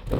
So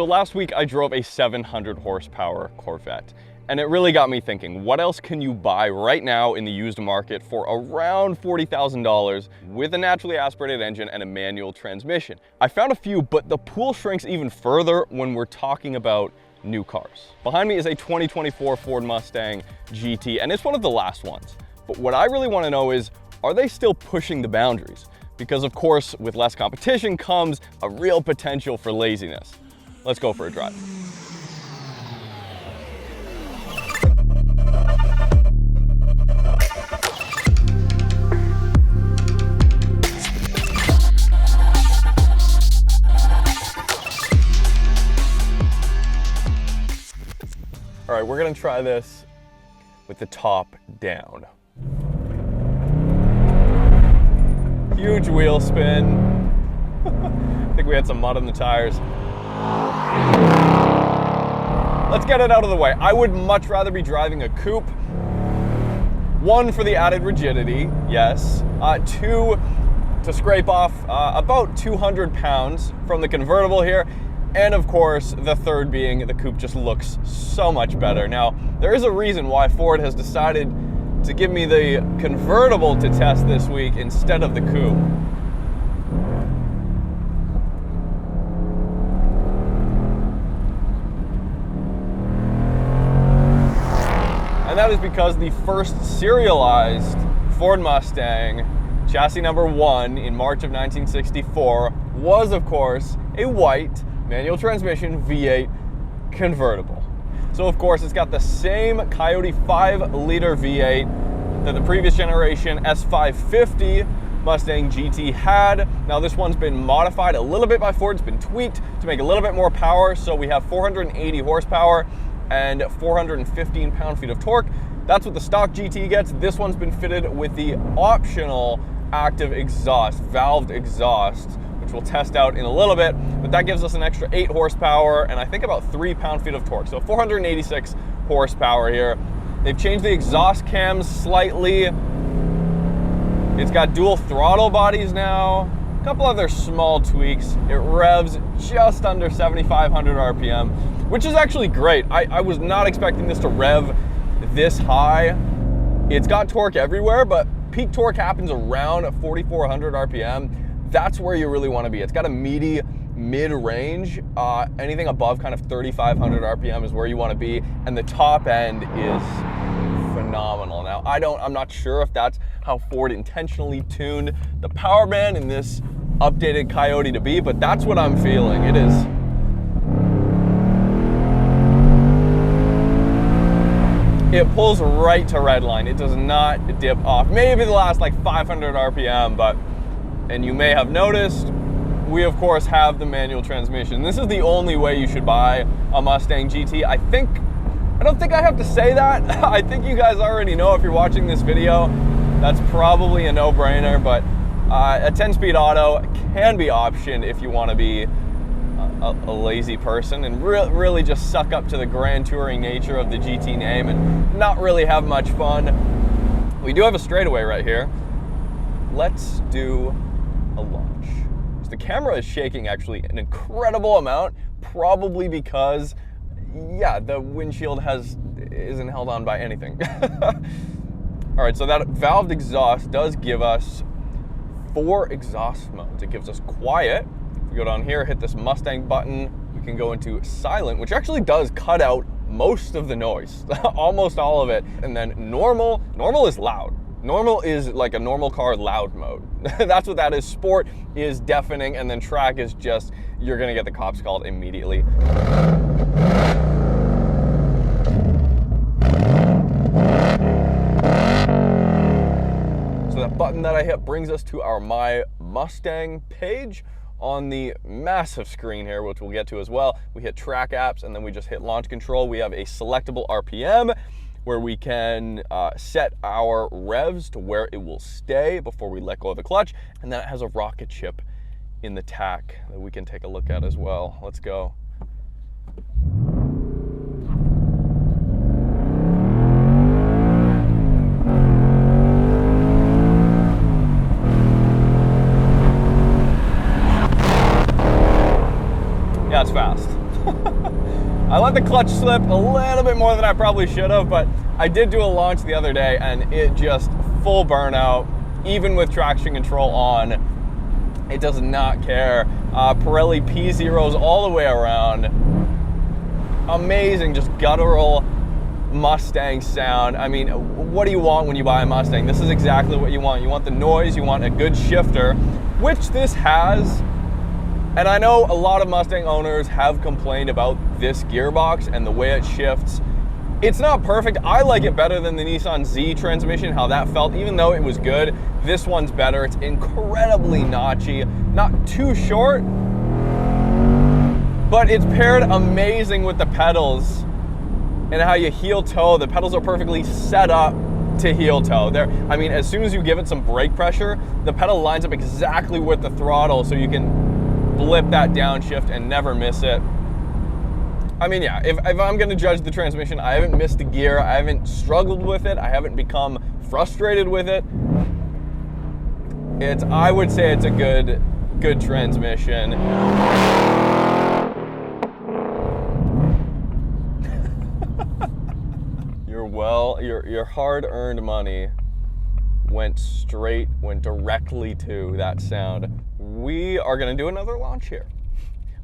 last week I drove a 700 horsepower Corvette, and it really got me thinking, what else can you buy right now in the used market for around $40,000 with a naturally aspirated engine and a manual transmission? I found a few, but the pool shrinks even further when we're talking about new cars. Behind me is a 2024 Ford Mustang GT, and it's one of the last ones. But what I really want to know is, are they still pushing the boundaries? Because of course, with less competition comes a real potential for laziness. Let's go for a drive. All right, we're gonna try this with the top down. Huge wheel spin. I think we had some mud on the tires. Let's get it out of the way. I would much rather be driving a coupe. One, for the added rigidity, yes. Two, to scrape off about 200 pounds from the convertible here. And of course, the third being the coupe just looks so much better. Now, there is a reason why Ford has decided to give me the convertible to test this week instead of the coupe. And that is because the first serialized Ford Mustang, chassis number 1 in March of 1964, was of course a white manual transmission V8 convertible. So of course it's got the same Coyote 5-liter V8 that the previous generation S550 Mustang GT had. Now this one's been modified a little bit by Ford. It's been tweaked to make a little bit more power. So we have 480 horsepower and 415 pound-feet of torque. That's what the stock GT gets. This one's been fitted with the optional active exhaust, valved exhaust, which we'll test out in a little bit, but that gives us an extra 8 horsepower and I think about 3 pound-feet of torque. So 486 horsepower here. They've changed the exhaust cams slightly. It's got dual throttle bodies now. A couple other small tweaks. It revs just under 7,500 RPM, which is actually great. I was not expecting this to rev this high. It's got torque everywhere, but peak torque happens around 4,400 RPM. That's where you really want to be. It's got a meaty mid-range. Anything above kind of 3,500 RPM is where you want to be, and the top end is phenomenal. Now, I'm not sure if that's how Ford intentionally tuned the power band in this updated Coyote to be, but that's what I'm feeling. It is. It pulls right to redline. It does not dip off. Maybe the last like 500 RPM, but, and you may have noticed, we of course have the manual transmission. This is the only way you should buy a Mustang GT. I don't think I have to say that. I think you guys already know if you're watching this video. That's probably a no-brainer, but a 10-speed auto can be optioned if you want to be a lazy person and really just suck up to the grand touring nature of the GT name and not really have much fun. We do have a straightaway right here. Let's do a launch. So the camera is shaking actually an incredible amount, probably because, yeah, the windshield isn't held on by anything. All right, so that valved exhaust does give us 4 exhaust modes. It gives us quiet. If we go down here, hit this Mustang button, we can go into silent, which actually does cut out most of the noise, almost all of it. And then normal is loud. Normal is like a normal car loud mode. That's what that is. Sport is deafening, and then track is just, you're gonna get the cops called immediately. So that button that I hit brings us to our My Mustang page. On the massive screen here, which we'll get to as well, we hit track apps and then we just hit launch control. We have a selectable RPM. where we can set our revs to where it will stay before we let go of the clutch. And then it has a rocket ship in the tack that we can take a look at as well. Let's go. Yeah, it's fast. I let the clutch slip a little bit more than I probably should have, but I did do a launch the other day and it just full burnout, even with traction control on. It does not care. Pirelli P0s all the way around. Amazing, just guttural Mustang sound. I mean, what do you want when you buy a Mustang? This is exactly what you want. You want the noise, you want a good shifter, which this has. And I know a lot of Mustang owners have complained about this gearbox and the way it shifts. It's not perfect. I like it better than the Nissan Z transmission, how that felt. Even though it was good, this one's better. It's incredibly notchy, not too short, but it's paired amazing with the pedals and how you heel toe. The pedals are perfectly set up to heel toe. I mean, as soon as you give it some brake pressure, the pedal lines up exactly with the throttle, so you can blip that downshift and never miss it. I mean, yeah, if I'm gonna judge the transmission, I haven't missed a gear, I haven't struggled with it, I haven't become frustrated with it. I would say it's a good transmission. Your hard-earned money went directly to that sound. We are gonna do another launch here.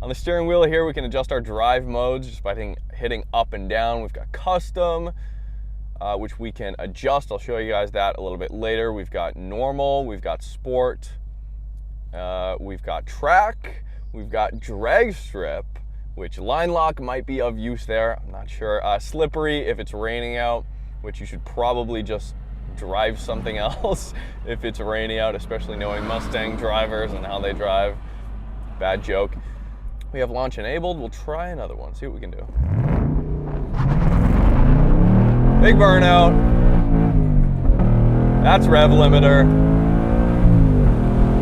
On the steering wheel here, we can adjust our drive modes just by hitting up and down. We've got custom, which we can adjust. I'll show you guys that a little bit later. We've got normal, we've got sport, we've got track, we've got drag strip, which line lock might be of use there, I'm not sure. Slippery if it's raining out, which you should probably just drive something else if it's raining out, especially knowing Mustang drivers and how they drive. Bad joke. We have launch enabled. We'll try another one, see what we can do. Big burnout. That's rev limiter.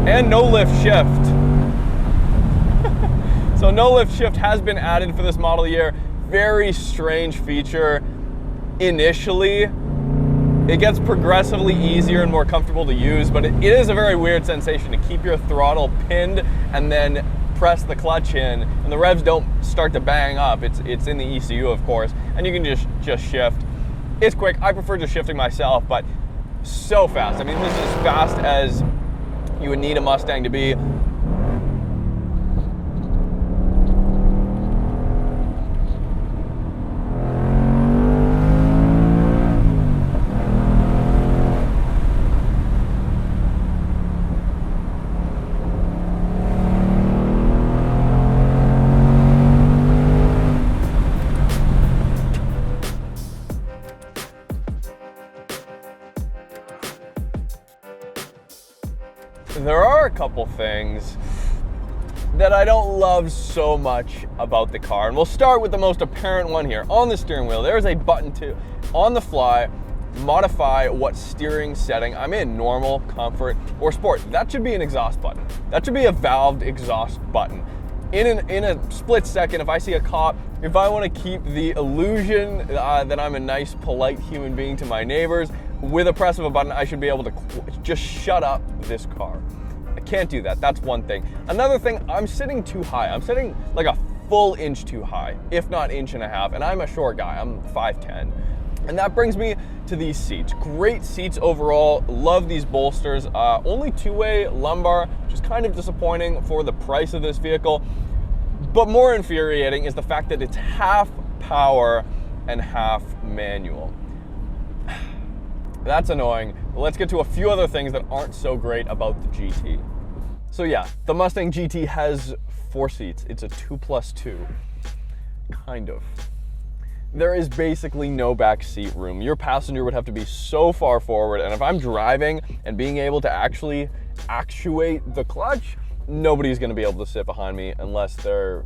And no lift shift. So no lift shift has been added for this model year. Very strange feature initially. It gets progressively easier and more comfortable to use, but it is a very weird sensation to keep your throttle pinned and then press the clutch in, and the revs don't start to bang up. It's in the ECU, of course, and you can just shift. It's quick. I prefer just shifting myself, but so fast. I mean, this is as fast as you would need a Mustang to be. There are a couple things that I don't love so much about the car, and we'll start with the most apparent one here. On the steering wheel, there's a button to, on the fly, modify what steering setting I'm in, normal, comfort, or sport. That should be an exhaust button. That should be a valved exhaust button. In a split second, if I see a cop, if I want to keep the illusion that I'm a nice, polite human being to my neighbors, with a press of a button, I should be able to just shut up this car. I can't do that. That's one thing. Another thing, I'm sitting too high. I'm sitting like a full inch too high, if not inch and a half, and I'm a short guy. I'm 5'10". And that brings me to these seats. Great seats overall. Love these bolsters. Only two-way lumbar, which is kind of disappointing for the price of this vehicle. But more infuriating is the fact that it's half power and half manual. That's annoying, but let's get to a few other things that aren't so great about the GT. So yeah, the Mustang GT has 4 seats. It's a 2+2, kind of. There is basically no back seat room. Your passenger would have to be so far forward, and if I'm driving and being able to actually actuate the clutch, nobody's gonna be able to sit behind me unless they're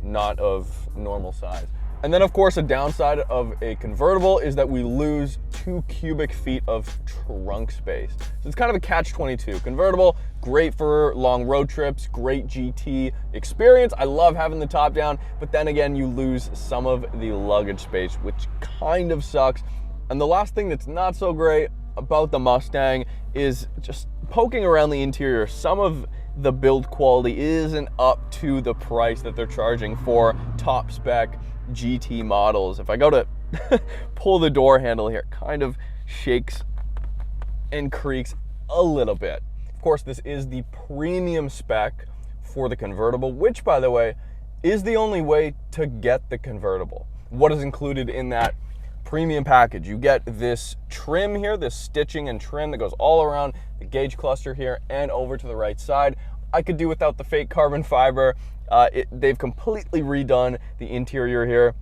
not of normal size. And then of course, a downside of a convertible is that we lose 2 cubic feet of trunk space. So it's kind of a catch-22. Convertible, great for long road trips, great GT experience. I love having the top down, but then again, you lose some of the luggage space, which kind of sucks. And the last thing that's not so great about the Mustang is just poking around the interior. Some of the build quality isn't up to the price that they're charging for top spec GT models. If I go to pull the door handle here, it kind of shakes and creaks a little bit. Of course, this is the premium spec for the convertible, which, by the way, is the only way to get the convertible. What is included in that premium package? You get this trim here, this stitching and trim that goes all around the gauge cluster here and over to the right side. I could do without the fake carbon fiber. They've completely redone the interior here.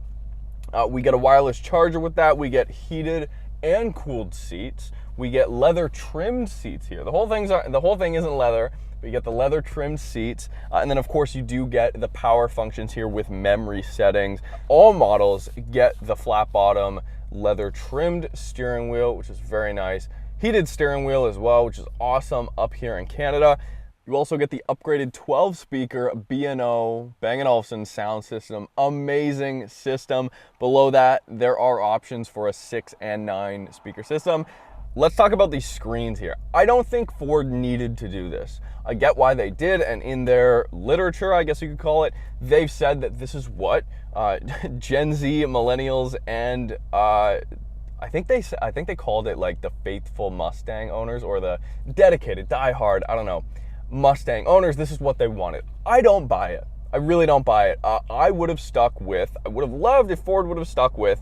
We get a wireless charger with that. We get heated and cooled seats. We get leather trimmed seats here. The whole thing isn't leather, but you get the leather trimmed seats. And then of course you do get the power functions here with memory settings. All models get the flat bottom leather trimmed steering wheel, which is very nice. Heated steering wheel as well, which is awesome up here in Canada. You also get the upgraded 12-speaker B&O, Bang & Olufsen sound system. Amazing system. Below that, there are options for a 6 and 9 speaker system. Let's talk about these screens here. I don't think Ford needed to do this. I get why they did, and in their literature, I guess you could call it, they've said that this is what Gen Z, millennials, and I think they called it like the faithful Mustang owners or the dedicated, diehard, I don't know, Mustang owners, this is what they wanted. I don't buy it. I really don't buy it. I would have loved if Ford would have stuck with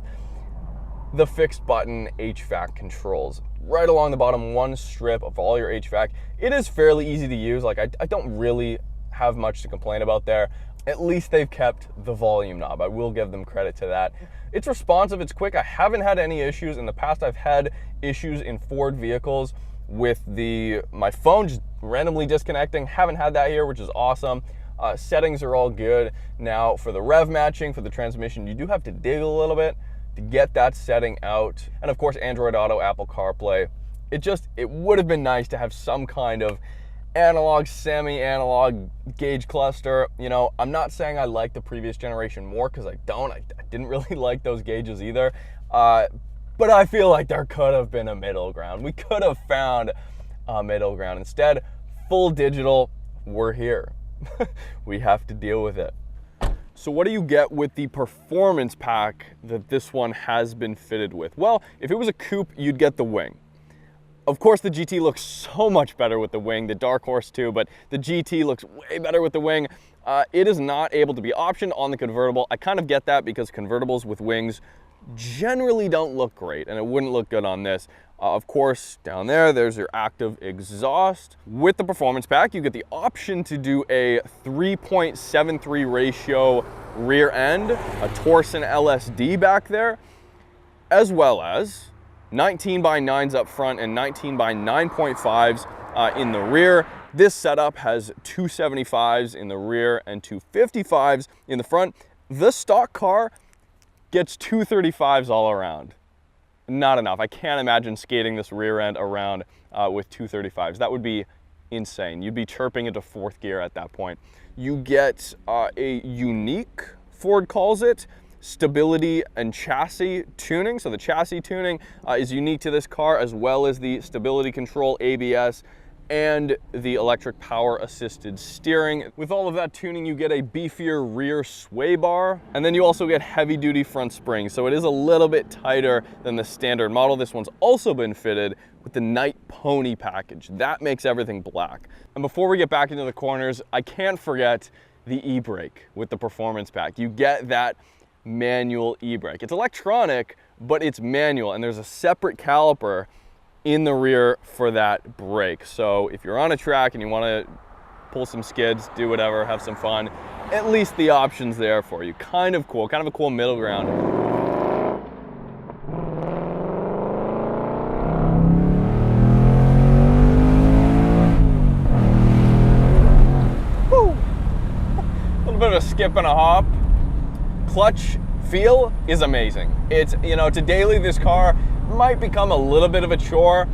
the fixed button HVAC controls. Right along the bottom, one strip of all your HVAC. It is fairly easy to use. Like I don't really have much to complain about there. At least they've kept the volume knob. I will give them credit to that. It's responsive, it's quick. I haven't had any issues. In the past, I've had issues in Ford vehicles with my phone just randomly disconnecting. Haven't had that here, which is awesome. Settings are all good. Now for the rev matching, for the transmission, you do have to dig a little bit to get that setting out. And of course, Android Auto, Apple CarPlay. It would have been nice to have some kind of analog, semi-analog gauge cluster. You know, I'm not saying I like the previous generation more, because I don't. I didn't really like those gauges either. But I feel like there could have been a middle ground. We could have found a middle ground. Instead, full digital, we're here. We have to deal with it. So what do you get with the performance pack that this one has been fitted with? Well, if it was a coupe, you'd get the wing. Of course, the GT looks so much better with the wing, the Dark Horse too, but the GT looks way better with the wing. It is not able to be optioned on the convertible. I kind of get that because convertibles with wings generally don't look great, and it wouldn't look good on this. Of course, down there's your active exhaust. With the performance pack, you get the option to do a 3.73 ratio rear end, a Torsen LSD back there, as well as 19x9s up front and 19x9.5s in the rear. This setup has 275s in the rear and 255s in the front. The stock car gets 235s all around. Not enough. I can't imagine skating this rear end around with 235s. That would be insane. You'd be chirping into fourth gear at that point. You get a unique, Ford calls it, stability and chassis tuning. So the chassis tuning is unique to this car, as well as the stability control, ABS, and the electric power assisted steering. With all of that tuning, you get a beefier rear sway bar, and then you also get heavy duty front springs. So it is a little bit tighter than the standard model. This one's also been fitted with the Night Pony package. That makes everything black. And before we get back into the corners, I can't forget the e-brake with the performance pack. You get that manual e-brake. It's electronic, but it's manual, and there's a separate caliper in the rear for that brake. So if you're on a track and you want to pull some skids, do whatever, have some fun, at least the option's there for you. Kind of cool, kind of a cool middle ground. Woo! A little bit of a skip and a hop. Clutch feel is amazing. It's, you know, to daily this car might become a little bit of a chore.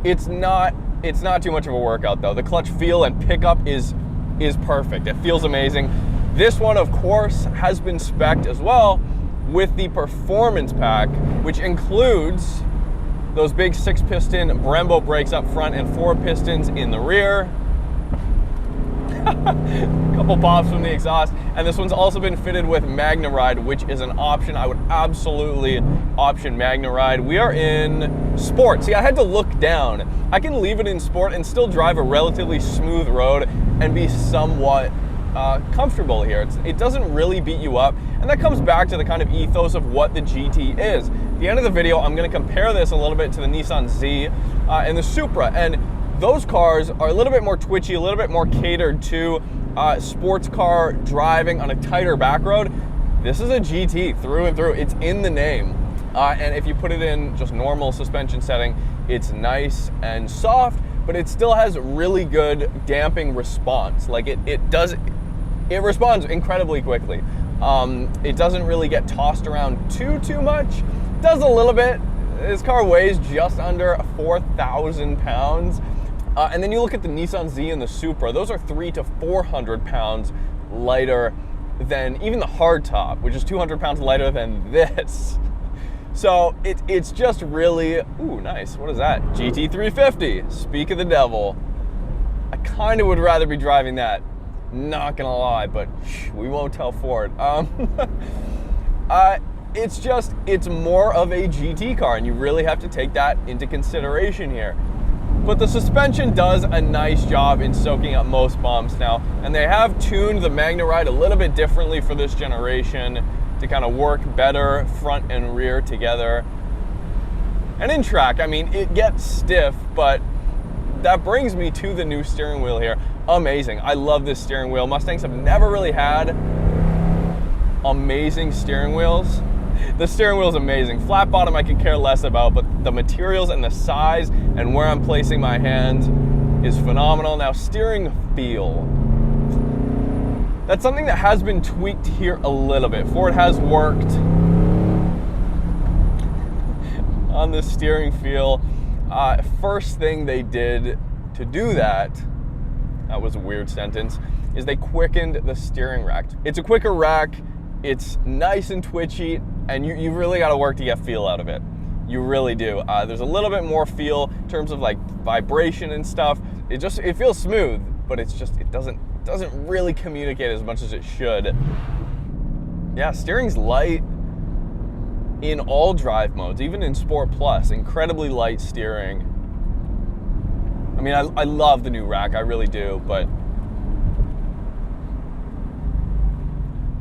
It's not too much of a workout though. The clutch feel and pickup is perfect. It feels amazing. This one, of course, has been spec'd as well with the performance pack, which includes those big 6-piston Brembo brakes up front and 4 pistons in the rear. Couple pops from the exhaust, and this one's also been fitted with MagneRide, which is an option. I would absolutely option MagneRide. We are in Sport. See, I had to look down. I can leave it in Sport and still drive a relatively smooth road and be somewhat comfortable here. It doesn't really beat you up, and that comes back to the kind of ethos of what the GT is. At the end of the video, I'm going to compare this a little bit to the Nissan Z and the Supra, and those cars are a little bit more twitchy, a little bit more catered to sports car driving on a tighter back road. This is a GT through and through. It's in the name. And if you put it in just normal suspension setting, it's nice and soft, but it still has really good damping response. Like it responds incredibly quickly. It doesn't really get tossed around too much. It does a little bit. This car weighs just under 4,000 pounds. And then you look at the Nissan Z and the Supra, those are 300 to 400 pounds lighter than even the hardtop, which is 200 pounds lighter than this. So it's just really, ooh, nice. What is that? GT350, speak of the devil. I kind of would rather be driving that, not gonna lie, but we won't tell Ford. It's more of a GT car, and you really have to take that into consideration here. But the suspension does a nice job in soaking up most bumps now, and they have tuned the MagneRide a little bit differently for this generation to kind of work better front and rear together. And in track, I mean, it gets stiff, but that brings me to the new steering wheel here. Amazing. I love this steering wheel. Mustangs have never really had amazing steering wheels. The steering wheel is amazing. Flat bottom I could care less about, but the materials and the size and where I'm placing my hands is phenomenal. Now, steering feel. That's something that has been tweaked here a little bit. Ford has worked on the steering feel. First thing they did to do that was a weird sentence, is they quickened the steering rack. It's a quicker rack. It's nice and twitchy, and you really got to work to get feel out of it. You really do. There's a little bit more feel in terms of like vibration and stuff. It feels smooth, but it doesn't really communicate as much as it should. Yeah, steering's light in all drive modes, even in Sport Plus. Incredibly light steering. I mean, I love the new rack, I really do, but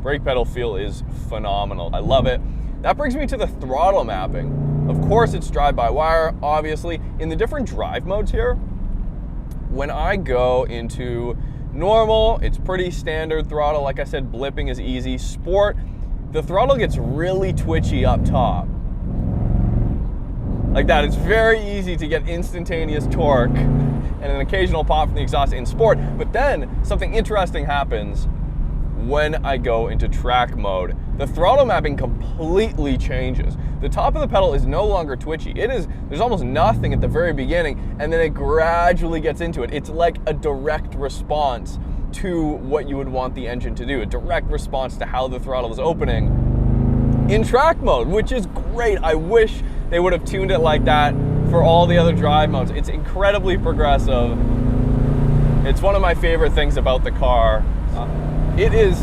brake pedal feel is phenomenal. I love it. That brings me to the throttle mapping. Of course, it's drive-by-wire, obviously. In the different drive modes here, when I go into normal, it's pretty standard throttle. Like I said, blipping is easy. Sport, the throttle gets really twitchy up top. Like that, it's very easy to get instantaneous torque and an occasional pop from the exhaust in Sport. But then something interesting happens when I go into track mode. The throttle mapping completely changes. The top of the pedal is no longer twitchy. There's almost nothing at the very beginning, and then it gradually gets into it. It's like a direct response to what you would want the engine to do, a direct response to how the throttle is opening in track mode, which is great. I wish they would have tuned it like that for all the other drive modes. It's incredibly progressive. It's one of my favorite things about the car. It is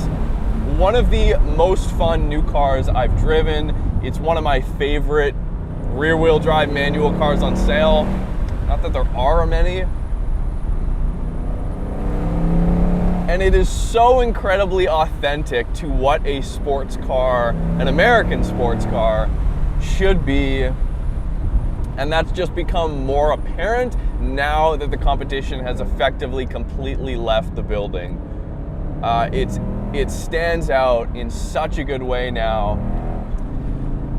one of the most fun new cars I've driven. It's one of my favorite rear-wheel drive manual cars on sale. Not that there are many. And it is so incredibly authentic to what a sports car, an American sports car, should be. And that's just become more apparent now that the competition has effectively completely left the building. It stands out in such a good way now.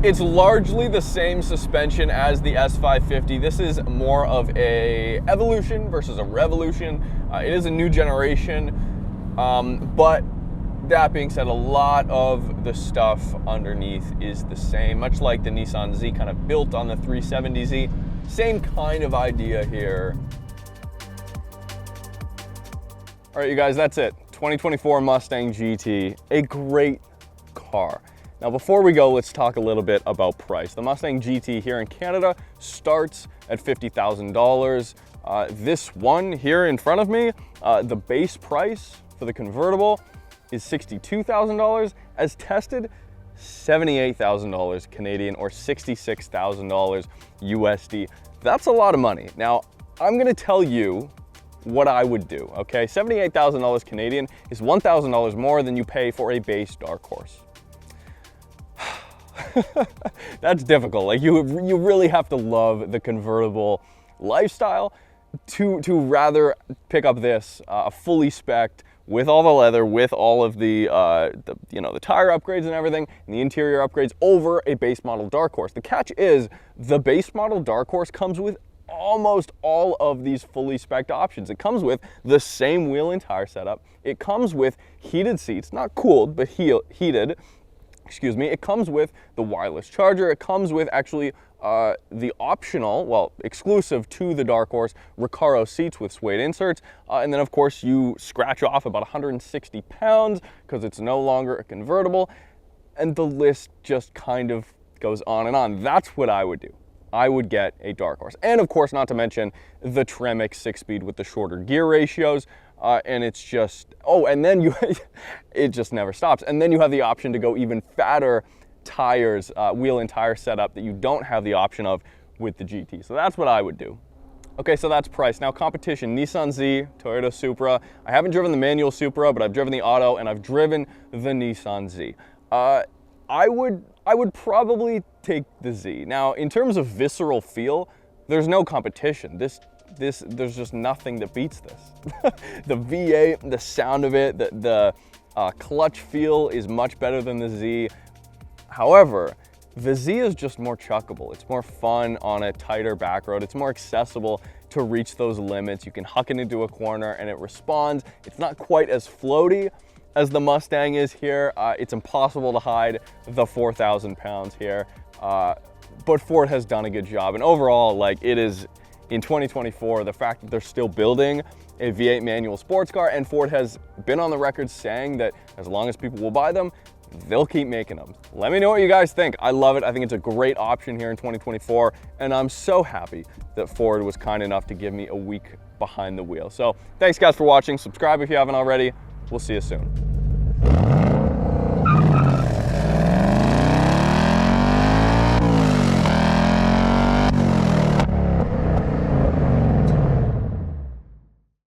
It's largely the same suspension as the S550. This is more of a evolution versus a revolution. It is a new generation, but That being said, a lot of the stuff underneath is the same, much like the Nissan Z, kind of built on the 370Z. Same kind of idea here. All right, you guys, that's it. 2024 Mustang GT, a great car. Now, before we go, let's talk a little bit about price. The Mustang GT here in Canada starts at $50,000. This one here in front of me, the base price for the convertible is $62,000. As tested, $78,000 Canadian or $66,000 USD. That's a lot of money. Now, I'm gonna tell you what I would do, okay? $78,000 Canadian is $1,000 more than you pay for a base Dark Horse. That's difficult. Like you really have to love the convertible lifestyle to rather pick up this a fully spec'd with all the leather, with all of the tire upgrades and everything, and the interior upgrades over a base model Dark Horse. The catch is the base model Dark Horse comes with almost all of these fully spec'd options. It comes with the same wheel and tire setup. It comes with heated seats, not cooled, but heated. Excuse me. It comes with the wireless charger. It comes with actually the optional, well, exclusive to the Dark Horse, Recaro seats with suede inserts. And then, of course, you scratch off about 160 pounds because it's no longer a convertible. And the list just kind of goes on and on. That's what I would do. I would get a Dark Horse. And, of course, not to mention the Tremec 6-speed with the shorter gear ratios. And it's just, oh, and then it just never stops. And then you have the option to go even fatter tires, wheel and tire setup that you don't have the option of with the GT. So that's what I would do. Okay, so that's price. Now competition, Nissan Z, Toyota Supra. I haven't driven the manual Supra, but I've driven the auto and I've driven the Nissan Z. I would probably take the Z. Now, in terms of visceral feel, there's no competition. There's just nothing that beats this. The V8, the sound of it, the clutch feel is much better than the Z. However, the Z is just more chuckable. It's more fun on a tighter back road. It's more accessible to reach those limits. You can huck it into a corner and it responds. It's not quite as floaty as the Mustang is here. It's impossible to hide the 4,000 pounds here. But Ford has done a good job. And overall, like, it is, in 2024, the fact that they're still building a V8 manual sports car, and Ford has been on the record saying that as long as people will buy them, they'll keep making them. Let me know what you guys think. I love it. I think it's a great option here in 2024, and I'm so happy that Ford was kind enough to give me a week behind the wheel. So thanks guys for watching. Subscribe if you haven't already. We'll see you soon.